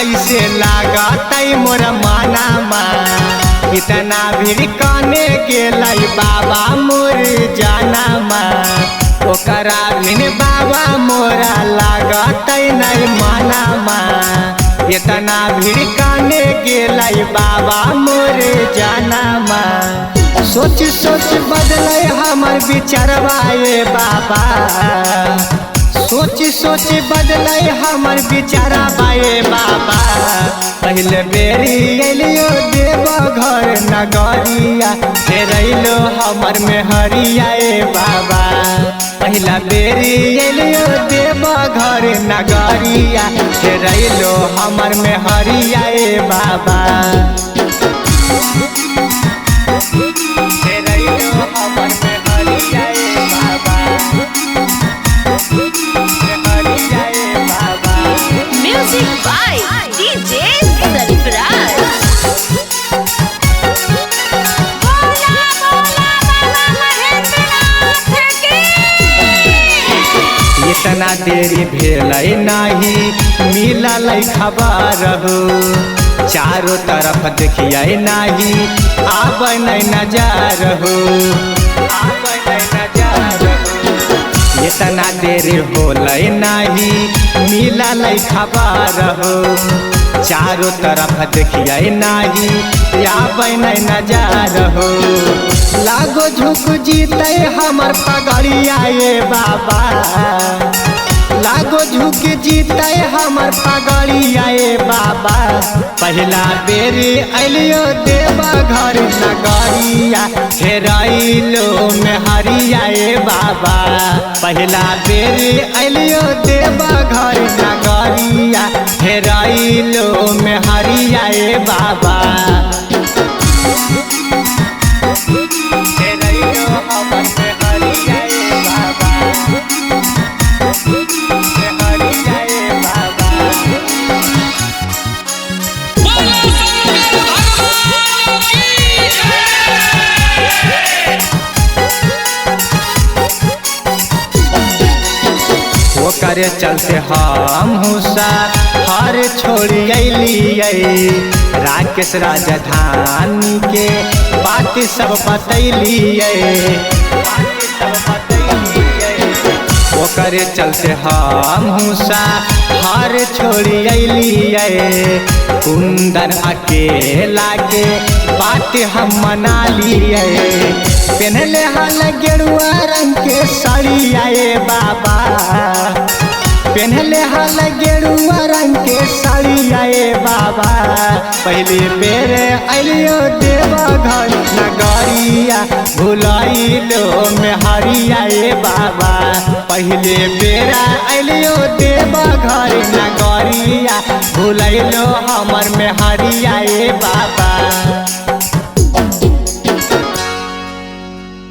कैसे लागत मोर मानामा इतना भीड़ काने गेलै बाबा मोर जानामा ओकरा बिन बाबा मोरा लागत नहीं मानामा इतना भीड़ काने गेलै बाबा मोर जानामा सोच सोच बदलै हमर विचारवा ये बाबा सोच सोच बदलै हमर विचारवा ये बाबा पहले बेरी एलियो देव घर नगरिया हेरैलो हमर मेहरिया ये बाबा पहला बेरी एलियो देव घर नगरिया हेरैलो हमर मेहरिया ये बाबा Music by DJ Sarifraz. इतना देरी भेलै नाही मिलल खबर हो चारों तरफ देखिए नाही आब नहीं नजर हो इतना देरी होलै नाही मिलल खबर हो चारों तरफ देखिए नाही आब नहीं नजर हो लागो झुक जीते हमर पगड़िया ये बाबा लागो झुक जीते हमर पगड़िया ये बाबा पहला बेरी अलियो देव घर नगरिया हेरैलो मेहरिया ये बाबा पहला बेरी अलियो देव घर नगरिया हेरैलो मेहरिया ये बाबा करे चलते हम हुसा हर छोड़ी अलियै राकेश राजधानी के बात सब बतैलियै ओकरे चलते हम हुसा हर छोड़ी अलियै कुंदन अकेला के बात हम मना लिये पहनले हल गेरुआ रंग के साड़िया ये बाबा पहनले हल गेरुआ रंग के साड़िया ये बाबा पहले बेर अलियो देव घर नगरिया भुलैलो मेहरिया ये बाबा पहले बेरा अलियो देव घर नगरिया भुलैलो हमर मेहरिया ये बाबा।